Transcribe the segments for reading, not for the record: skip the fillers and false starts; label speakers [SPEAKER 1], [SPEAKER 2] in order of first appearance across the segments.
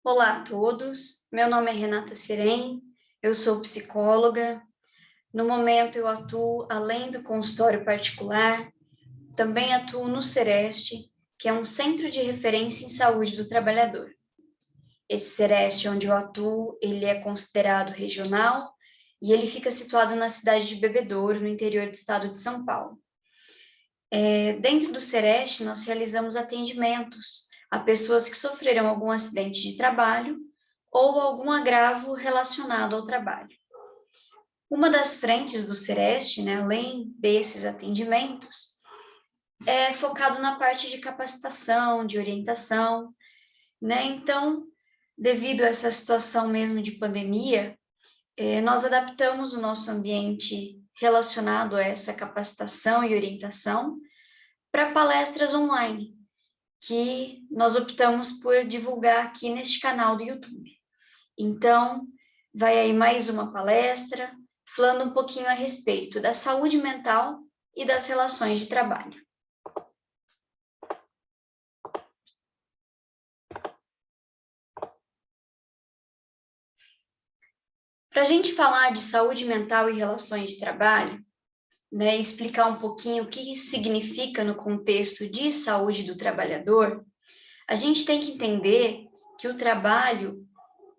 [SPEAKER 1] Olá a todos, meu nome é Renata Sirem, eu sou psicóloga. No momento eu atuo além do consultório particular, também atuo no Sereste, que é um centro de referência em saúde do trabalhador. Esse Sereste onde eu atuo, ele é considerado regional e ele fica situado na cidade de Bebedouro, no interior do estado de São Paulo. Dentro do Sereste, nós realizamos atendimentos a pessoas que sofreram algum acidente de trabalho ou algum agravo relacionado ao trabalho. Uma das frentes do Sereste, né, além desses atendimentos, é focado na parte de capacitação, de orientação, né? Então, devido a essa situação mesmo de pandemia, nós adaptamos o nosso ambiente relacionado a essa capacitação e orientação para palestras online, que nós optamos por divulgar aqui neste canal do YouTube. Então, vai aí mais uma palestra, falando um pouquinho a respeito da saúde mental e das relações de trabalho. Para a gente falar de saúde mental e relações de trabalho, né, explicar um pouquinho o que isso significa no contexto de saúde do trabalhador, a gente tem que entender que o trabalho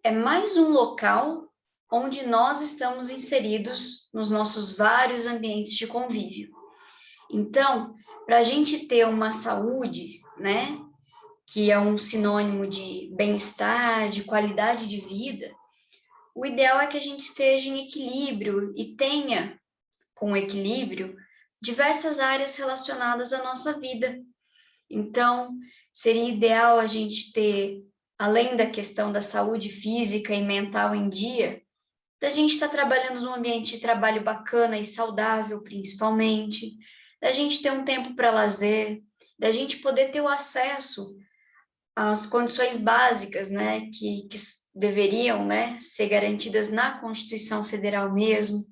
[SPEAKER 1] é mais um local onde nós estamos inseridos nos nossos vários ambientes de convívio. Então, para a gente ter uma saúde, né, que é um sinônimo de bem-estar, de qualidade de vida, o ideal é que a gente esteja em equilíbrio e tenha, com equilíbrio, diversas áreas relacionadas à nossa vida. Então, seria ideal a gente ter, além da questão da saúde física e mental em dia, da gente estar trabalhando num ambiente de trabalho bacana e saudável, principalmente, da gente ter um tempo para lazer, da gente poder ter o acesso às condições básicas, né, que deveriam, né, ser garantidas na Constituição Federal mesmo,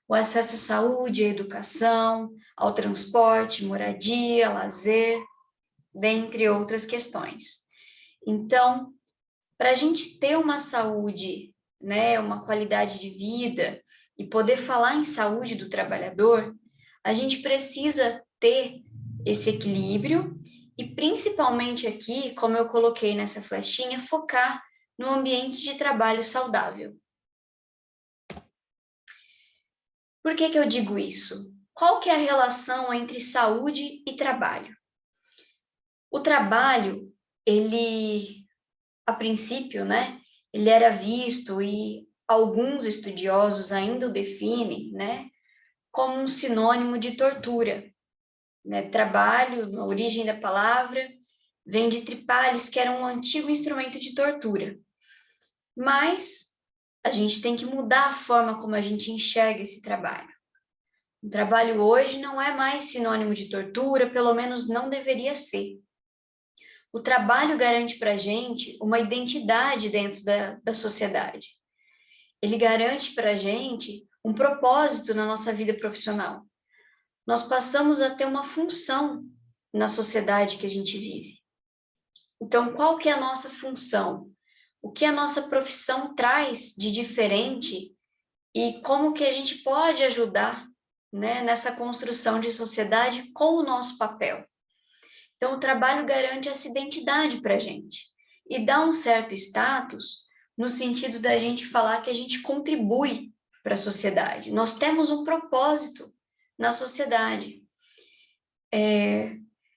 [SPEAKER 1] o acesso à saúde, à educação, ao transporte, moradia, lazer, dentre outras questões. Então, para a gente ter uma saúde, né, uma qualidade de vida e poder falar em saúde do trabalhador, a gente precisa ter esse equilíbrio e principalmente aqui, como eu coloquei nessa flechinha, focar no ambiente de trabalho saudável. Por que eu digo isso? Qual que é a relação entre saúde e trabalho? O trabalho, ele, a princípio, né, ele era visto e alguns estudiosos ainda o definem, né, como um sinônimo de tortura, né? Trabalho, na origem da palavra, vem de tripales, que era um antigo instrumento de tortura. Mas a gente tem que mudar a forma como a gente enxerga esse trabalho. O trabalho hoje não é mais sinônimo de tortura, pelo menos não deveria ser. O trabalho garante para a gente uma identidade dentro da sociedade. Ele garante para a gente um propósito na nossa vida profissional. Nós passamos a ter uma função na sociedade que a gente vive. Então, qual que é a nossa função? O que a nossa profissão traz de diferente e como que a gente pode ajudar, né, nessa construção de sociedade com o nosso papel? Então, o trabalho garante essa identidade para a gente e dá um certo status no sentido da gente falar que a gente contribui para a sociedade. Nós temos um propósito na sociedade.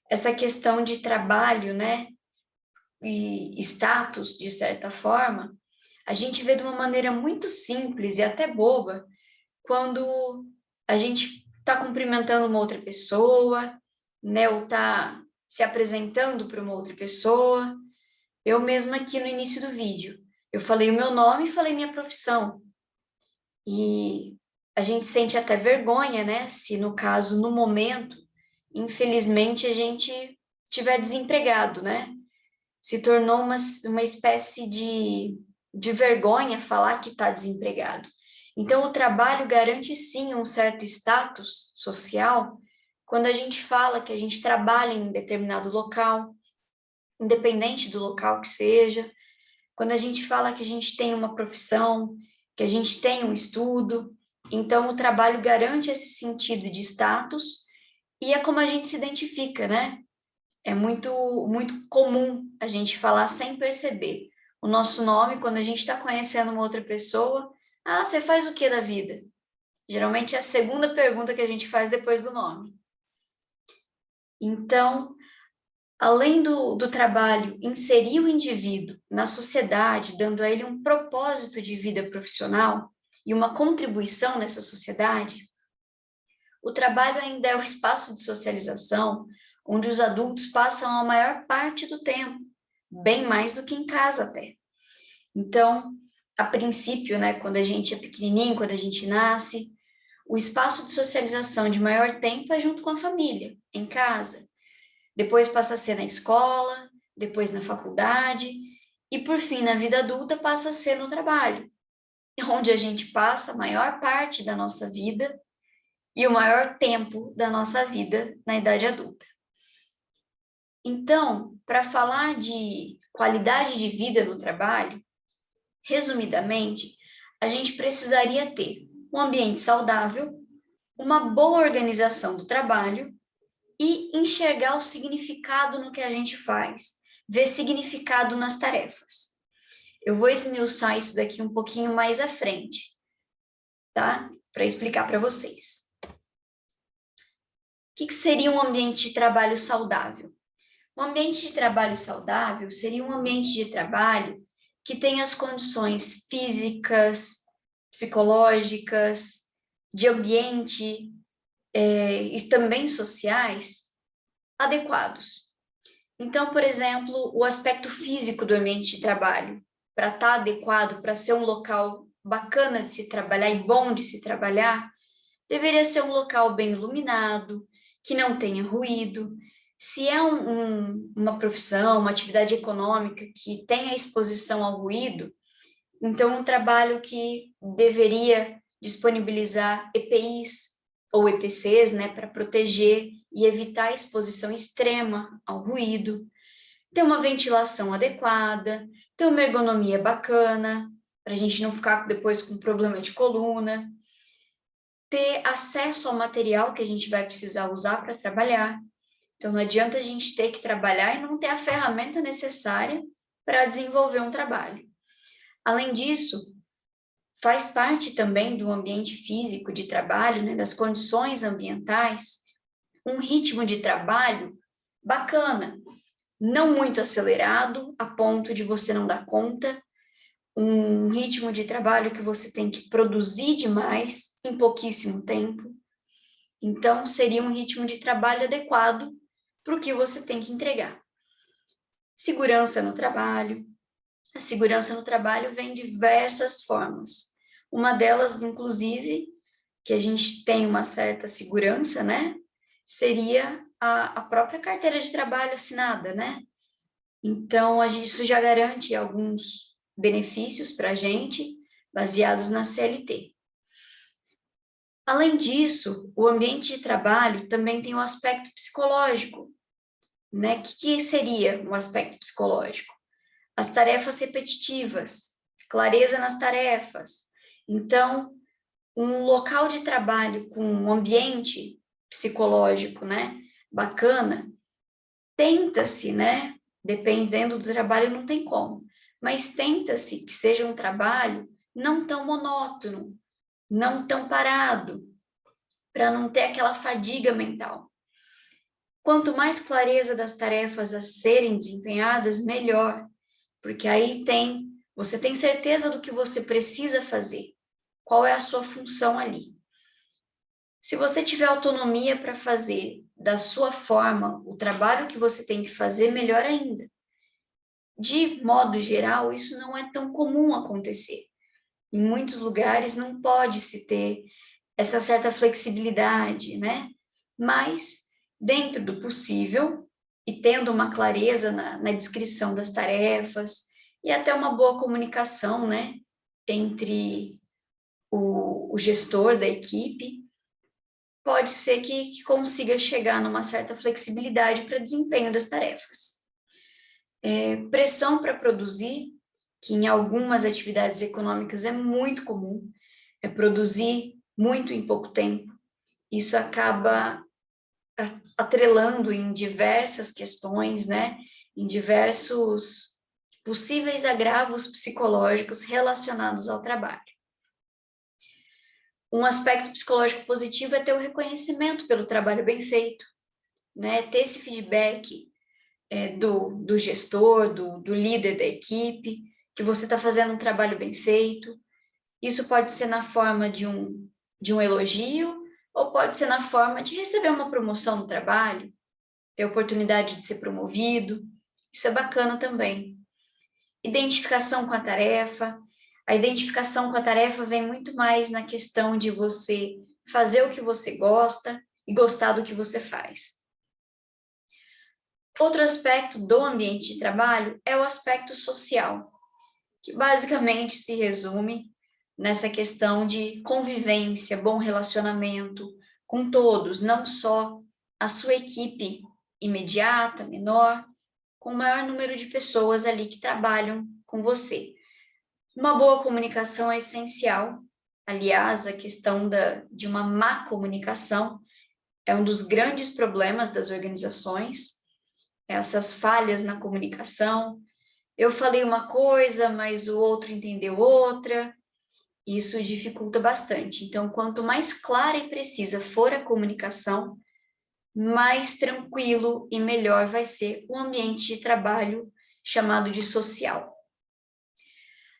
[SPEAKER 1] Essa questão de trabalho, né, e status, de certa forma, a gente vê de uma maneira muito simples e até boba quando a gente está cumprimentando uma outra pessoa, né, ou está se apresentando para uma outra pessoa. Eu mesma aqui no início do vídeo, eu falei o meu nome e falei minha profissão. E a gente sente até vergonha, né, se no caso, no momento, infelizmente, a gente tiver desempregado, né? Se tornou uma espécie de vergonha falar que está desempregado. Então, o trabalho garante, sim, um certo status social quando a gente fala que a gente trabalha em determinado local, independente do local que seja, quando a gente fala que a gente tem uma profissão, que a gente tem um estudo, então o trabalho garante esse sentido de status e é como a gente se identifica, né? É muito comum a gente falar sem perceber o nosso nome quando a gente está conhecendo uma outra pessoa. Ah, você faz o que da vida? Geralmente é a segunda pergunta que a gente faz depois do nome. Então, além do trabalho inserir o indivíduo na sociedade, dando a ele um propósito de vida profissional e uma contribuição nessa sociedade, o trabalho ainda é o espaço de socialização onde os adultos passam a maior parte do tempo, bem mais do que em casa até. Então, a princípio, né, quando a gente é pequenininho, quando a gente nasce, o espaço de socialização de maior tempo é junto com a família, em casa. Depois passa a ser na escola, depois na faculdade, e por fim, na vida adulta, passa a ser no trabalho, onde a gente passa a maior parte da nossa vida e o maior tempo da nossa vida na idade adulta. Então, para falar de qualidade de vida no trabalho, resumidamente, a gente precisaria ter um ambiente saudável, uma boa organização do trabalho e enxergar o significado no que a gente faz, ver significado nas tarefas. Eu vou esmiuçar isso daqui um pouquinho mais à frente, tá? Para explicar para vocês. O que seria um ambiente de trabalho saudável? Um ambiente de trabalho saudável seria um ambiente de trabalho que tenha as condições físicas, psicológicas, de ambiente e também sociais adequados. Então, por exemplo, o aspecto físico do ambiente de trabalho, para estar adequado, para ser um local bacana de se trabalhar e bom de se trabalhar, deveria ser um local bem iluminado, que não tenha ruído. Se é uma profissão, uma atividade econômica que tenha exposição ao ruído, então um trabalho que deveria disponibilizar EPIs ou EPCs, né, para proteger e evitar a exposição extrema ao ruído, ter uma ventilação adequada, ter uma ergonomia bacana, para a gente não ficar depois com problema de coluna, ter acesso ao material que a gente vai precisar usar para trabalhar. Então, não adianta a gente ter que trabalhar e não ter a ferramenta necessária para desenvolver um trabalho. Além disso, faz parte também do ambiente físico de trabalho, né, das condições ambientais, um ritmo de trabalho bacana, não muito acelerado, a ponto de você não dar conta, um ritmo de trabalho que você tem que produzir demais em pouquíssimo tempo. Então, seria um ritmo de trabalho adequado para o que você tem que entregar. Segurança no trabalho. A segurança no trabalho vem de diversas formas. Uma delas, inclusive, que a gente tem uma certa segurança, né? Seria a própria carteira de trabalho assinada, né? Então, isso já garante alguns benefícios para a gente, baseados na CLT. Além disso, o ambiente de trabalho também tem um aspecto psicológico, né? O que seria um aspecto psicológico? As tarefas repetitivas, clareza nas tarefas. Então, um local de trabalho com um ambiente psicológico, né, bacana, tenta-se, né, dependendo do trabalho não tem como, mas tenta-se que seja um trabalho não tão monótono, não tão parado, para não ter aquela fadiga mental. Quanto mais clareza das tarefas a serem desempenhadas, melhor, porque aí você tem certeza do que você precisa fazer, qual é a sua função ali. Se você tiver autonomia para fazer da sua forma o trabalho que você tem que fazer, melhor ainda. De modo geral, isso não é tão comum acontecer. Em muitos lugares não pode se ter essa certa flexibilidade, né? Mas, dentro do possível, e tendo uma clareza na descrição das tarefas, e até uma boa comunicação, né? Entre o gestor da equipe, pode ser que consiga chegar numa certa flexibilidade para desempenho das tarefas. Pressão para produzir. O que em algumas atividades econômicas é muito comum, é produzir muito em pouco tempo. Isso acaba atrelando em diversas questões, né? Em diversos possíveis agravos psicológicos relacionados ao trabalho. Um aspecto psicológico positivo é ter o reconhecimento pelo trabalho bem feito, né? Ter esse feedback do gestor, do líder da equipe, que você está fazendo um trabalho bem feito. Isso pode ser na forma de um elogio, ou pode ser na forma de receber uma promoção no trabalho, ter oportunidade de ser promovido. Isso é bacana também. Identificação com a tarefa. A identificação com a tarefa vem muito mais na questão de você fazer o que você gosta e gostar do que você faz. Outro aspecto do ambiente de trabalho é o aspecto social, que basicamente se resume nessa questão de convivência, bom relacionamento com todos, não só a sua equipe imediata, menor, com o maior número de pessoas ali que trabalham com você. Uma boa comunicação é essencial. Aliás, a questão de uma má comunicação é um dos grandes problemas das organizações, essas falhas na comunicação. Eu falei uma coisa, mas o outro entendeu outra. Isso dificulta bastante. Então, quanto mais clara e precisa for a comunicação, mais tranquilo e melhor vai ser o ambiente de trabalho chamado de social.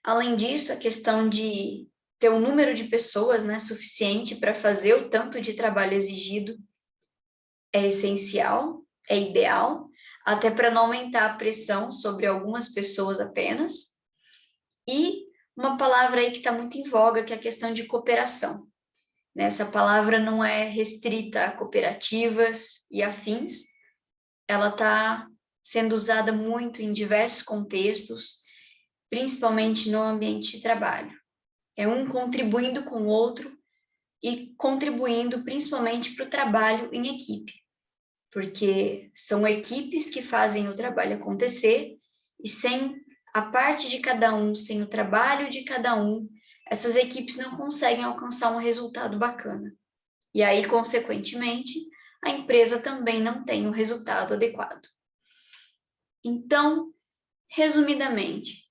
[SPEAKER 1] Além disso, a questão de ter um número de pessoas, né, suficiente para fazer o tanto de trabalho exigido é essencial, é ideal, até para não aumentar a pressão sobre algumas pessoas apenas. E uma palavra aí que está muito em voga, que é a questão de cooperação. Essa palavra não é restrita a cooperativas e afins, ela está sendo usada muito em diversos contextos, principalmente no ambiente de trabalho. É um contribuindo com o outro e contribuindo principalmente para o trabalho em equipe, porque são equipes que fazem o trabalho acontecer e sem a parte de cada um, sem o trabalho de cada um, essas equipes não conseguem alcançar um resultado bacana. E aí, consequentemente, a empresa também não tem o resultado adequado. Então, resumidamente,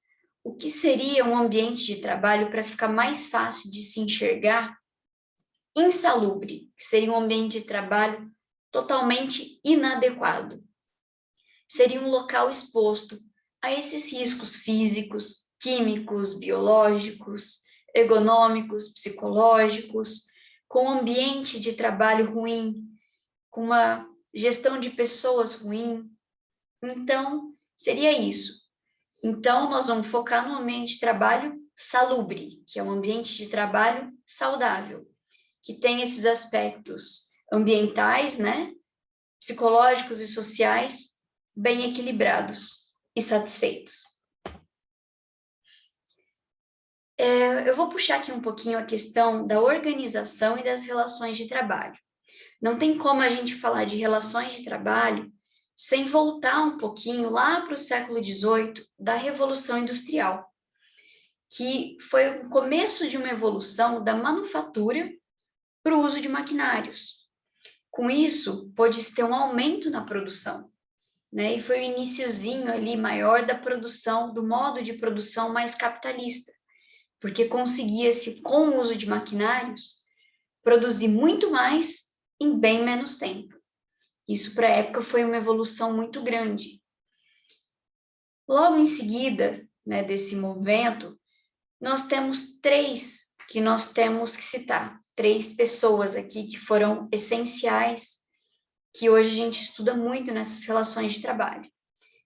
[SPEAKER 1] o que seria um ambiente de trabalho para ficar mais fácil de se enxergar? Insalubre, que seria um ambiente de trabalho totalmente inadequado. Seria um local exposto a esses riscos físicos, químicos, biológicos, ergonômicos, psicológicos, com um ambiente de trabalho ruim, com uma gestão de pessoas ruim. Então, seria isso. Então, nós vamos focar no ambiente de trabalho salubre, que é um ambiente de trabalho saudável, que tem esses aspectos ambientais, né, psicológicos e sociais bem equilibrados e satisfeitos. Eu vou puxar aqui um pouquinho a questão da organização e das relações de trabalho. Não tem como a gente falar de relações de trabalho sem voltar um pouquinho lá para o século XVIII, da Revolução Industrial, que foi o começo de uma evolução da manufatura para o uso de maquinários. Com isso, pôde-se ter um aumento na produção, né? E foi o iniciozinho ali maior da produção, do modo de produção mais capitalista, porque conseguia-se, com o uso de maquinários, produzir muito mais em bem menos tempo. Isso, para a época, foi uma evolução muito grande. Logo em seguida, né, desse movimento, nós temos três que nós temos que citar. Três pessoas aqui que foram essenciais, que hoje a gente estuda muito nessas relações de trabalho,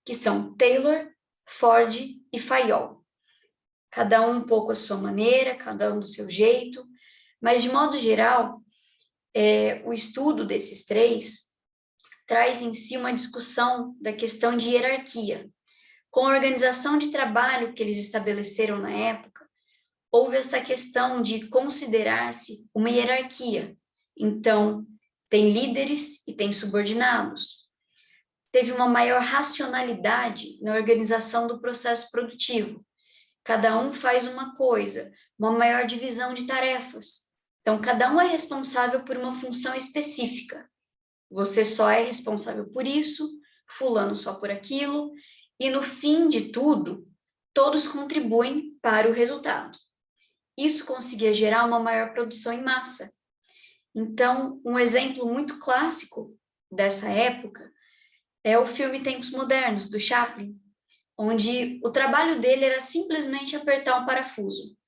[SPEAKER 1] que são Taylor, Ford e Fayol. Cada um pouco à sua maneira, cada um do seu jeito, mas, de modo geral, o estudo desses três traz em si uma discussão da questão de hierarquia. Com a organização de trabalho que eles estabeleceram na época, houve essa questão de considerar-se uma hierarquia. Então, tem líderes e tem subordinados. Teve uma maior racionalidade na organização do processo produtivo. cada um faz uma coisa, uma maior divisão de tarefas. Então, cada um é responsável por uma função específica. Você só é responsável por isso, fulano só por aquilo, e no fim de tudo, todos contribuem para o resultado. Isso conseguia gerar uma maior produção em massa. Então, um exemplo muito clássico dessa época é o filme Tempos Modernos, do Chaplin, onde o trabalho dele era simplesmente apertar um parafuso,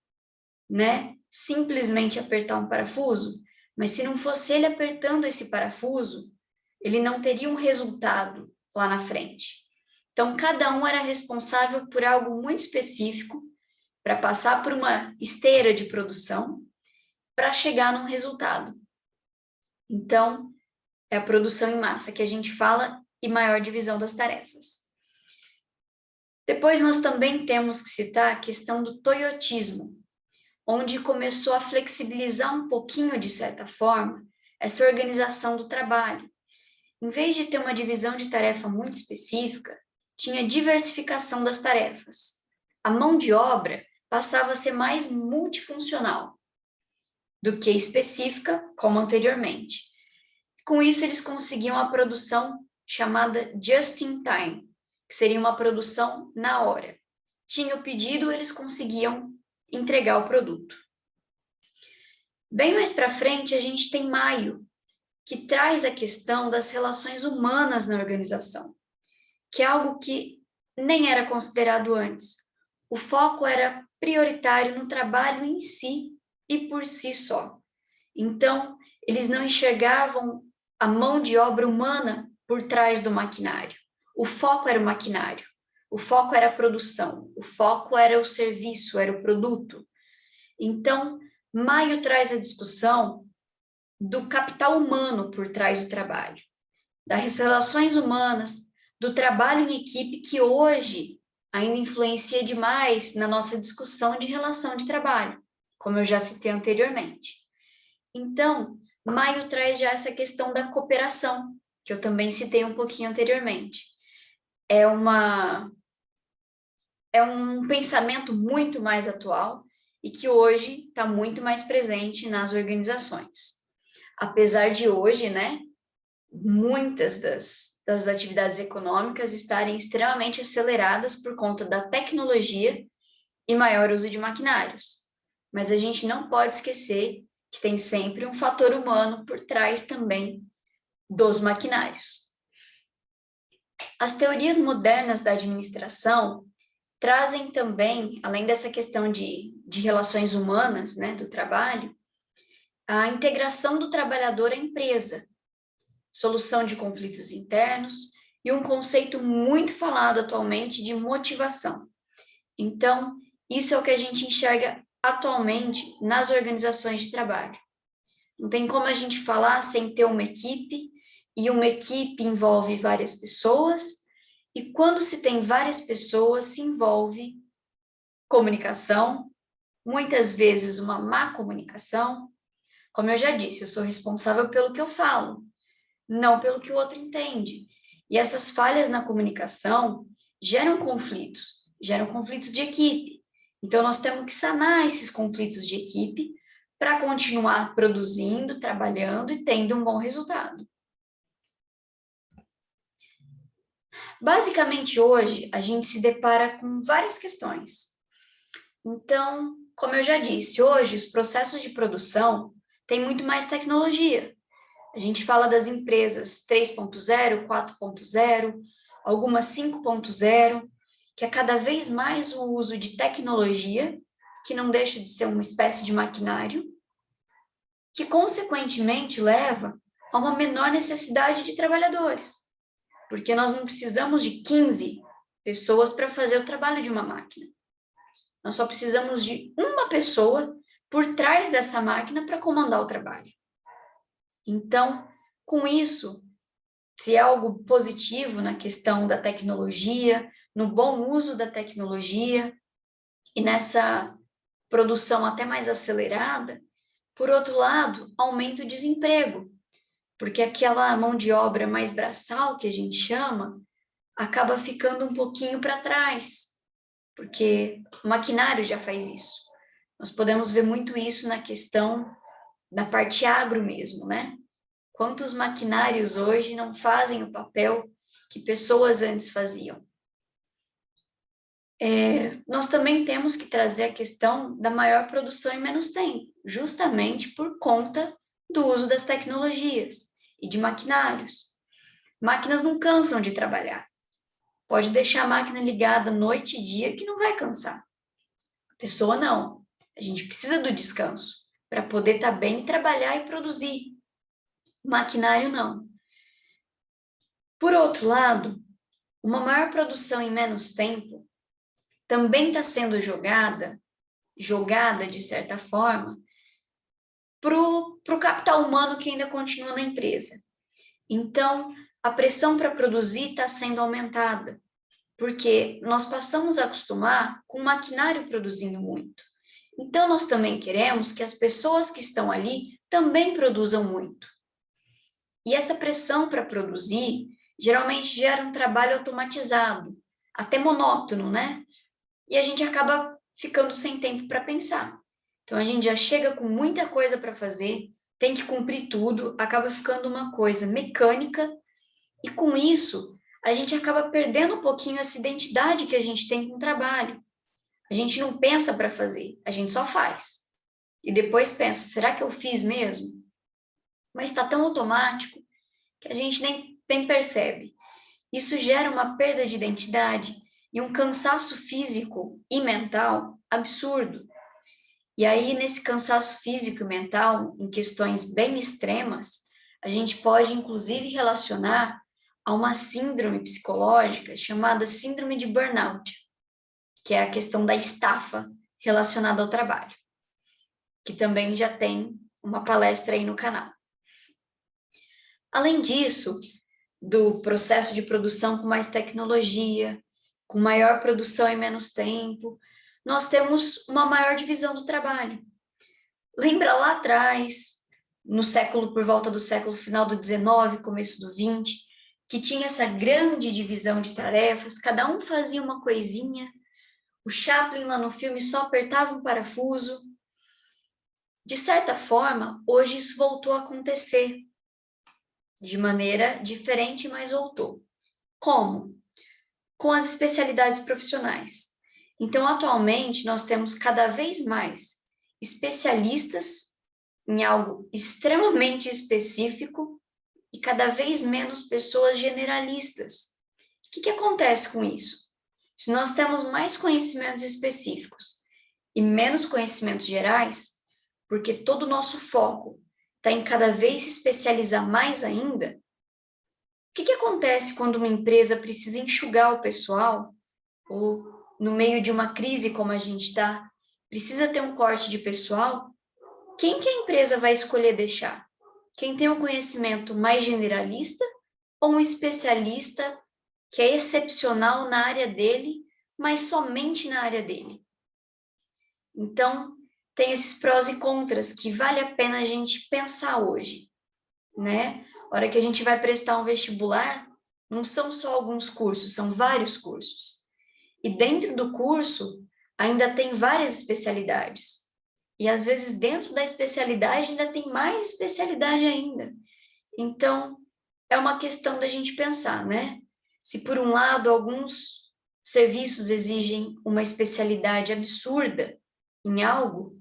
[SPEAKER 1] né? Simplesmente apertar um parafuso, mas se não fosse ele apertando esse parafuso, ele não teria um resultado lá na frente. Então, cada um era responsável por algo muito específico para passar por uma esteira de produção para chegar num resultado. Então, é a produção em massa que a gente fala e maior divisão das tarefas. Depois nós também temos que citar a questão do toyotismo, onde começou a flexibilizar um pouquinho, de certa forma, essa organização do trabalho. Em vez de ter uma divisão de tarefa muito específica, tinha diversificação das tarefas. A mão de obra passava a ser mais multifuncional do que específica, como anteriormente. Com isso, eles conseguiam a produção chamada just in time, que seria uma produção na hora. Tinha o pedido, eles conseguiam entregar o produto. Bem mais para frente, a gente tem Maio, que traz a questão das relações humanas na organização, que é algo que nem era considerado antes. O foco era prioritário no trabalho em si e por si só. Então, eles não enxergavam a mão de obra humana por trás do maquinário. O foco era o maquinário, o foco era a produção, o foco era o serviço, era o produto. Então, Maio traz a discussão do capital humano por trás do trabalho, das relações humanas, do trabalho em equipe, que hoje ainda influencia demais na nossa discussão de relação de trabalho, como eu já citei anteriormente. Então, Maio traz já essa questão da cooperação, que eu também citei um pouquinho anteriormente. É um pensamento muito mais atual e que hoje está muito mais presente nas organizações. Apesar de hoje, né, muitas das atividades econômicas estarem extremamente aceleradas por conta da tecnologia e maior uso de maquinários. Mas a gente não pode esquecer que tem sempre um fator humano por trás também dos maquinários. As teorias modernas da administração trazem também, além dessa questão de relações humanas, né, do trabalho, a integração do trabalhador à empresa, solução de conflitos internos e um conceito muito falado atualmente de motivação. Então, isso é o que a gente enxerga atualmente nas organizações de trabalho. Não tem como a gente falar sem ter uma equipe, e uma equipe envolve várias pessoas, e quando se tem várias pessoas, se envolve comunicação, muitas vezes uma má comunicação. Como eu já disse, eu sou responsável pelo que eu falo, não pelo que o outro entende. E essas falhas na comunicação geram conflitos de equipe. Então, nós temos que sanar esses conflitos de equipe para continuar produzindo, trabalhando e tendo um bom resultado. Basicamente, hoje, a gente se depara com várias questões. Então, como eu já disse, hoje os processos de produção têm muito mais tecnologia. A gente fala das empresas 3.0, 4.0, algumas 5.0, que é cada vez mais o uso de tecnologia, que não deixa de ser uma espécie de maquinário, que consequentemente leva a uma menor necessidade de trabalhadores, porque nós não precisamos de 15 pessoas para fazer o trabalho de uma máquina. Nós só precisamos de uma pessoa por trás dessa máquina para comandar o trabalho. Então, com isso, se é algo positivo na questão da tecnologia, no bom uso da tecnologia e nessa produção até mais acelerada, por outro lado, aumenta o desemprego, porque aquela mão de obra mais braçal, que a gente chama, acaba ficando um pouquinho para trás. porque o maquinário já faz isso. Nós podemos ver muito isso na questão da parte agro mesmo, né? Quantos maquinários hoje não fazem o papel que pessoas antes faziam? Nós também temos que trazer a questão da maior produção em menos tempo, justamente por conta do uso das tecnologias e de maquinários. Máquinas não cansam de trabalhar. Pode deixar a máquina ligada noite e dia que não vai cansar. A pessoa não. A gente precisa do descanso para poder estar bem, trabalhar e produzir. Maquinário não. Por outro lado, uma maior produção em menos tempo também está sendo jogada de certa forma, para o capital humano que ainda continua na empresa. Então, a pressão para produzir está sendo aumentada, porque nós passamos a acostumar com o maquinário produzindo muito. Então, nós também queremos que as pessoas que estão ali também produzam muito. E essa pressão para produzir geralmente gera um trabalho automatizado, até monótono, né? E a gente acaba ficando sem tempo para pensar. Então, a gente já chega com muita coisa para fazer, tem que cumprir tudo, acaba ficando uma coisa mecânica, e com isso, a gente acaba perdendo um pouquinho essa identidade que a gente tem com o trabalho. A gente não pensa para fazer, a gente só faz. E depois pensa, será que eu fiz mesmo? Mas está tão automático que a gente nem percebe. Isso gera uma perda de identidade e um cansaço físico e mental absurdo. E aí, nesse cansaço físico e mental, em questões bem extremas, a gente pode, inclusive, relacionar a uma síndrome psicológica chamada síndrome de burnout, que é a questão da estafa relacionada ao trabalho, que também já tem uma palestra aí no canal. Além disso, do processo de produção com mais tecnologia, com maior produção em menos tempo, nós temos uma maior divisão do trabalho. Lembra lá atrás, por volta do século final do 19, começo do 20, que tinha essa grande divisão de tarefas, cada um fazia uma coisinha, o Chaplin lá no filme só apertava um parafuso. De certa forma, hoje isso voltou a acontecer, de maneira diferente, mas voltou. Como? Com as especialidades profissionais. Então, atualmente, nós temos cada vez mais especialistas em algo extremamente específico e cada vez menos pessoas generalistas. O que acontece com isso? Se nós temos mais conhecimentos específicos e menos conhecimentos gerais, porque todo o nosso foco está em cada vez se especializar mais ainda, o que acontece quando uma empresa precisa enxugar o pessoal, ou no meio de uma crise como a gente está, precisa ter um corte de pessoal? Quem que a empresa vai escolher deixar? Quem tem um conhecimento mais generalista ou um especialista que é excepcional na área dele, mas somente na área dele? Então, tem esses prós e contras que vale a pena a gente pensar hoje, né? A hora que a gente vai prestar um vestibular, não são só alguns cursos, são vários cursos. E dentro do curso, ainda tem várias especialidades. E às vezes dentro da especialidade ainda tem mais especialidade ainda. Então, é uma questão da gente pensar, né? Se por um lado alguns serviços exigem uma especialidade absurda em algo,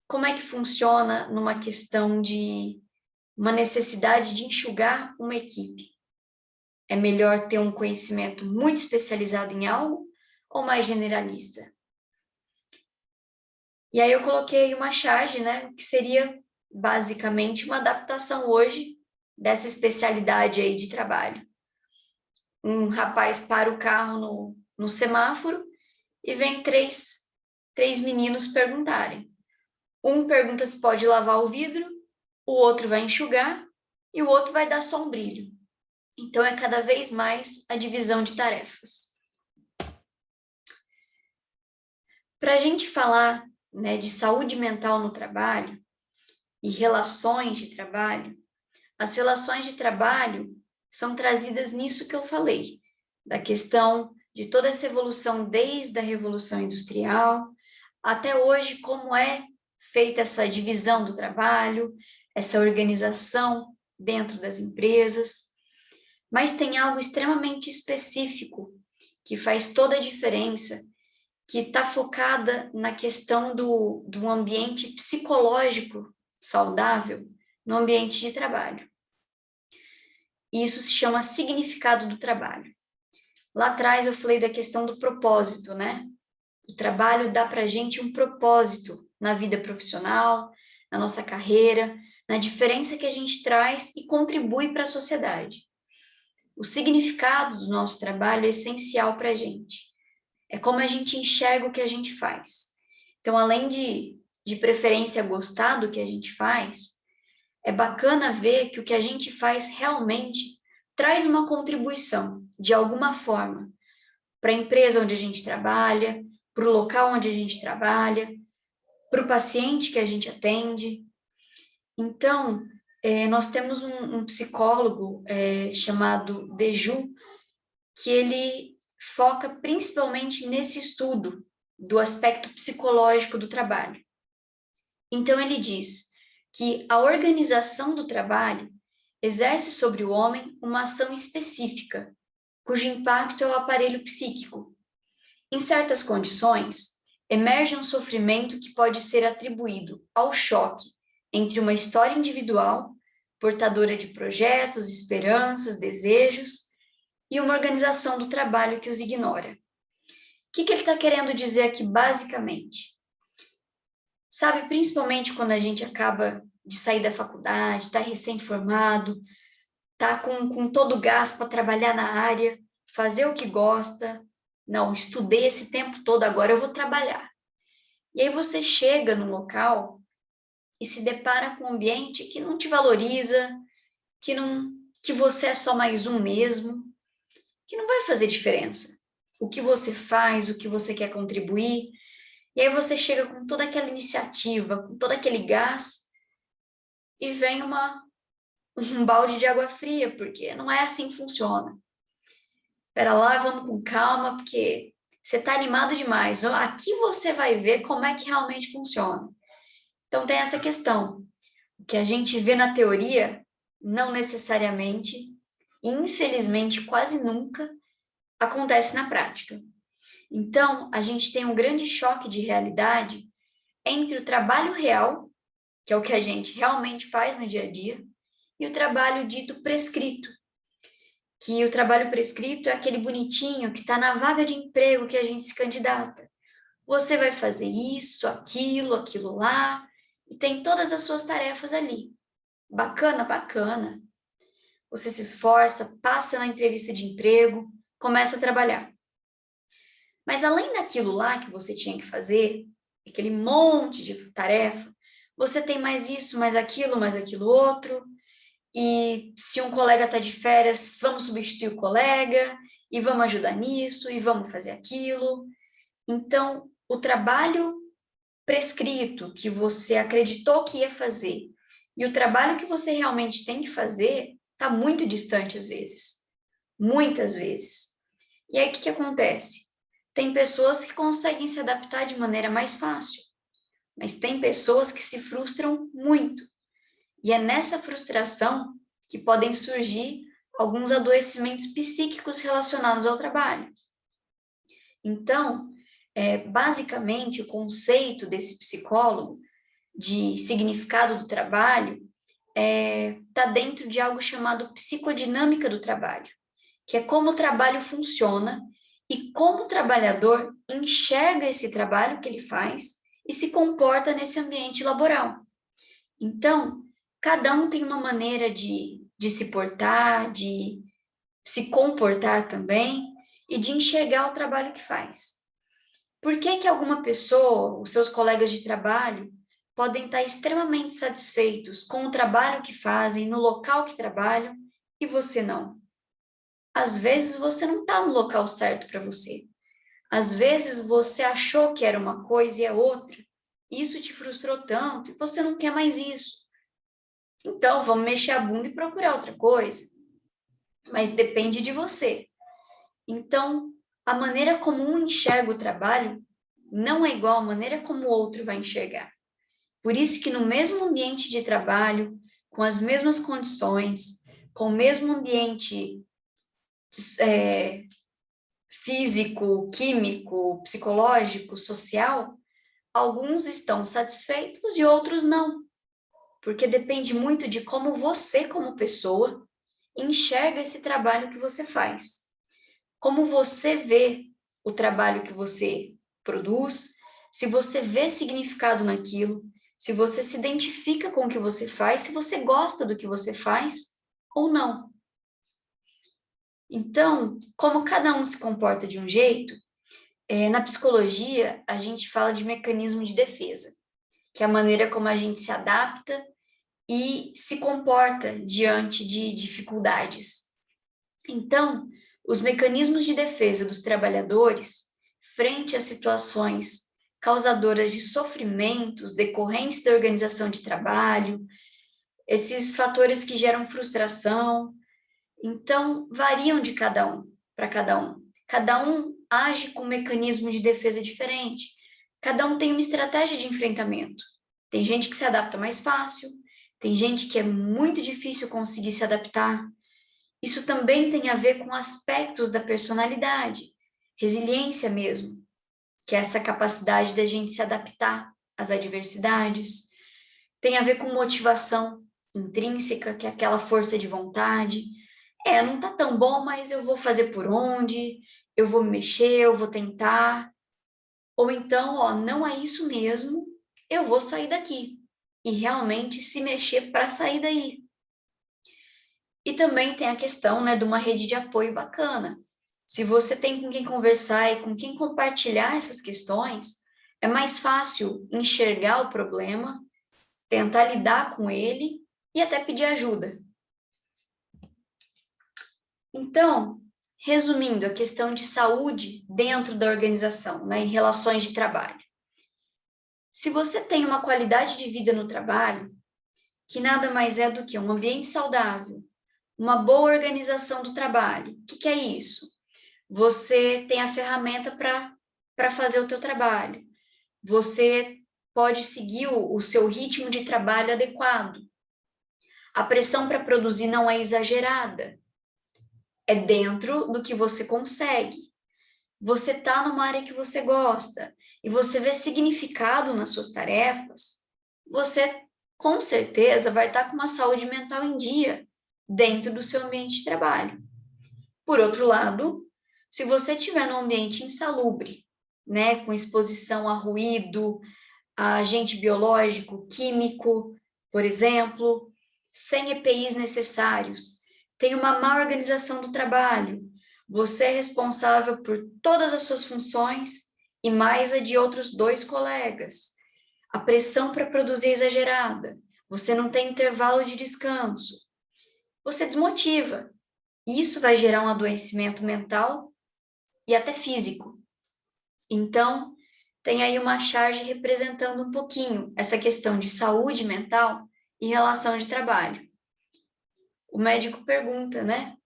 [SPEAKER 1] como é que funciona numa questão de uma necessidade de enxugar uma equipe? É melhor ter um conhecimento muito especializado em algo ou mais generalista? E aí eu coloquei uma charge, né, que seria basicamente uma adaptação hoje dessa especialidade aí de trabalho. Um rapaz para o carro no semáforo e vem três meninos perguntarem. Um pergunta se pode lavar o vidro, o outro vai enxugar e o outro vai dar só um brilho. Então, é cada vez mais a divisão de tarefas. Para a gente falar, né, de saúde mental no trabalho e relações de trabalho, as relações de trabalho são trazidas nisso que eu falei, da questão de toda essa evolução desde a Revolução Industrial até hoje, como é feita essa divisão do trabalho, essa organização dentro das empresas. Mas tem algo extremamente específico que faz toda a diferença, que está focada na questão do ambiente psicológico saudável no ambiente de trabalho. E isso se chama significado do trabalho. Lá atrás eu falei da questão do propósito, né? O trabalho dá para a gente um propósito na vida profissional, na nossa carreira, na diferença que a gente traz e contribui para a sociedade. O significado do nosso trabalho é essencial para a gente. É como a gente enxerga o que a gente faz. Então, além de preferência gostar do que a gente faz, é bacana ver que o que a gente faz realmente traz uma contribuição, de alguma forma, para a empresa onde a gente trabalha, para o local onde a gente trabalha, para o paciente que a gente atende. Então, nós temos um psicólogo chamado Deju, que ele foca principalmente nesse estudo do aspecto psicológico do trabalho. Então, ele diz que a organização do trabalho exerce sobre o homem uma ação específica, cujo impacto é o aparelho psíquico. Em certas condições, emerge um sofrimento que pode ser atribuído ao choque entre uma história individual, portadora de projetos, esperanças, desejos, e uma organização do trabalho que os ignora. O que ele está querendo dizer aqui, basicamente? Sabe, principalmente quando a gente acaba de sair da faculdade, está recém-formado, está com todo o gás para trabalhar na área, fazer o que gosta. Não, estudei esse tempo todo, agora eu vou trabalhar. E aí você chega num local e se depara com um ambiente que não te valoriza, que você é só mais um mesmo, que não vai fazer diferença. O que você faz, o que você quer contribuir, e aí você chega com toda aquela iniciativa, com todo aquele gás, e vem um balde de água fria, porque não é assim que funciona. Espera lá, vamos com calma, porque você está animado demais. Aqui você vai ver como é que realmente funciona. Então tem essa questão. O que a gente vê na teoria, não necessariamente, infelizmente quase nunca, acontece na prática. Então, a gente tem um grande choque de realidade entre o trabalho real, que é o que a gente realmente faz no dia a dia, e o trabalho dito prescrito, que o trabalho prescrito é aquele bonitinho que está na vaga de emprego que a gente se candidata. Você vai fazer isso, aquilo lá, e tem todas as suas tarefas ali. Bacana, bacana. Você se esforça, passa na entrevista de emprego, começa a trabalhar. Mas além daquilo lá que você tinha que fazer, aquele monte de tarefa, você tem mais isso, mais aquilo outro. E se um colega está de férias, vamos substituir o colega, e vamos ajudar nisso, e vamos fazer aquilo. Então, o trabalho prescrito que você acreditou que ia fazer e o trabalho que você realmente tem que fazer está muito distante às vezes. Muitas vezes. E aí, o que acontece? Tem pessoas que conseguem se adaptar de maneira mais fácil, mas tem pessoas que se frustram muito. E é nessa frustração que podem surgir alguns adoecimentos psíquicos relacionados ao trabalho. Então, basicamente, o conceito desse psicólogo de significado do trabalho está dentro de algo chamado psicodinâmica do trabalho, que é como o trabalho funciona e como o trabalhador enxerga esse trabalho que ele faz e se comporta nesse ambiente laboral. Então, cada um tem uma maneira de se portar, de se comportar também e de enxergar o trabalho que faz. Por que alguma pessoa, os seus colegas de trabalho, podem estar extremamente satisfeitos com o trabalho que fazem, no local que trabalham, e você não? Às vezes você não está no local certo para você. Às vezes você achou que era uma coisa e é outra. Isso te frustrou tanto e você não quer mais isso. Então, vamos mexer a bunda e procurar outra coisa. Mas depende de você. Então, a maneira como um enxerga o trabalho não é igual à maneira como o outro vai enxergar. Por isso que no mesmo ambiente de trabalho, com as mesmas condições, com o mesmo ambiente físico, químico, psicológico, social, alguns estão satisfeitos e outros não, porque depende muito de como você, como pessoa, enxerga esse trabalho que você faz. Como você vê o trabalho que você produz, se você vê significado naquilo, se você se identifica com o que você faz, se você gosta do que você faz ou não. Então, como cada um se comporta de um jeito, na psicologia a gente fala de mecanismo de defesa, que é a maneira como a gente se adapta e se comporta diante de dificuldades. Então, os mecanismos de defesa dos trabalhadores frente a situações causadoras de sofrimentos decorrentes da organização de trabalho, esses fatores que geram frustração, então variam de cada um para cada um. Cada um age com um mecanismo de defesa diferente. Cada um tem uma estratégia de enfrentamento. Tem gente que se adapta mais fácil, tem gente que é muito difícil conseguir se adaptar. Isso também tem a ver com aspectos da personalidade, resiliência mesmo, que é essa capacidade da gente se adaptar às adversidades. Tem a ver com motivação intrínseca, que é aquela força de vontade. Não tá tão bom, mas eu vou fazer por onde, eu vou me mexer, eu vou tentar. Ou então, não é isso mesmo, eu vou sair daqui. E realmente se mexer para sair daí. E também tem a questão, né, de uma rede de apoio bacana. Se você tem com quem conversar e com quem compartilhar essas questões, é mais fácil enxergar o problema, tentar lidar com ele e até pedir ajuda. Então, resumindo, a questão de saúde dentro da organização, né, em relações de trabalho. Se você tem uma qualidade de vida no trabalho, que nada mais é do que um ambiente saudável, uma boa organização do trabalho. O que é isso? Você tem a ferramenta para fazer o teu trabalho. Você pode seguir o seu ritmo de trabalho adequado. A pressão para produzir não é exagerada. É dentro do que você consegue. Você está numa área que você gosta e você vê significado nas suas tarefas, você com certeza vai estar com uma saúde mental em dia dentro do seu ambiente de trabalho. Por outro lado, se você estiver num ambiente insalubre, né, com exposição a ruído, a agente biológico, químico, por exemplo, sem EPIs necessários, tem uma má organização do trabalho, você é responsável por todas as suas funções e mais a de outros 2 colegas. A pressão para produzir é exagerada, você não tem intervalo de descanso, você desmotiva. Isso vai gerar um adoecimento mental e até físico. Então, tem aí uma charge representando um pouquinho essa questão de saúde mental e relação de trabalho. O médico pergunta, né?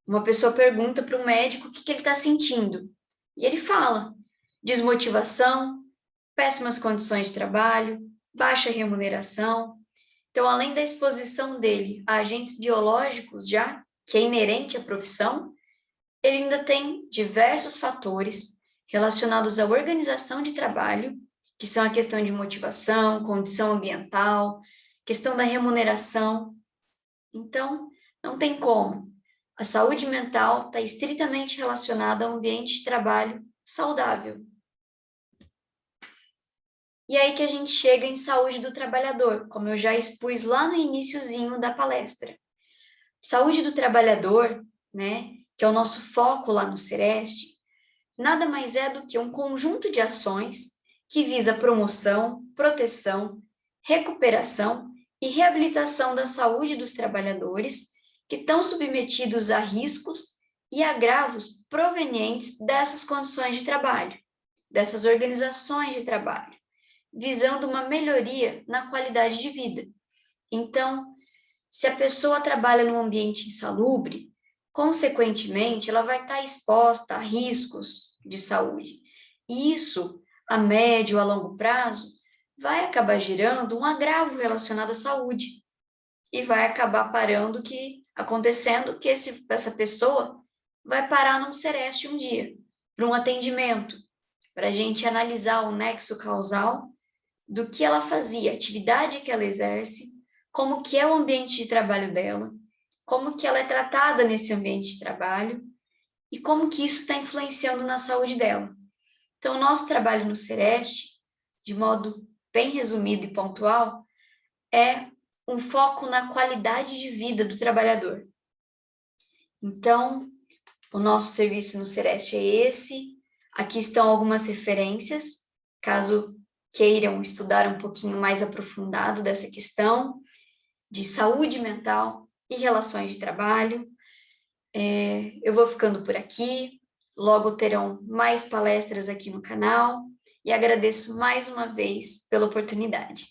[SPEAKER 1] Uma pessoa pergunta para o médico o que ele está sentindo. E ele fala: desmotivação, péssimas condições de trabalho, baixa remuneração. Então, além da exposição dele a agentes biológicos já, que é inerente à profissão, ele ainda tem diversos fatores relacionados à organização de trabalho, que são a questão de motivação, condição ambiental, questão da remuneração. Então, não tem como. A saúde mental está estritamente relacionada a um ambiente de trabalho saudável. E aí que a gente chega em saúde do trabalhador, como eu já expus lá no iniciozinho da palestra. Saúde do trabalhador, né, que é o nosso foco lá no Sereste, nada mais é do que um conjunto de ações que visa a promoção, proteção, recuperação e reabilitação da saúde dos trabalhadores que estão submetidos a riscos e agravos provenientes dessas condições de trabalho, dessas organizações de trabalho, visando uma melhoria na qualidade de vida. Então, se a pessoa trabalha num ambiente insalubre, consequentemente, ela vai estar exposta a riscos de saúde. E isso, a médio, a longo prazo, vai acabar gerando um agravo relacionado à saúde. E vai acabar acontecendo que essa pessoa vai parar num Sereste um dia, para um atendimento, para a gente analisar o nexo causal do que ela fazia, a atividade que ela exerce, como que é o ambiente de trabalho dela, como que ela é tratada nesse ambiente de trabalho e como que isso está influenciando na saúde dela. Então, o nosso trabalho no Sereste, de modo bem resumido e pontual, é um foco na qualidade de vida do trabalhador. Então, o nosso serviço no Sereste é esse. Aqui estão algumas referências, caso queiram estudar um pouquinho mais aprofundado dessa questão de saúde mental e relações de trabalho. Eu vou ficando por aqui, logo terão mais palestras aqui no canal e agradeço mais uma vez pela oportunidade.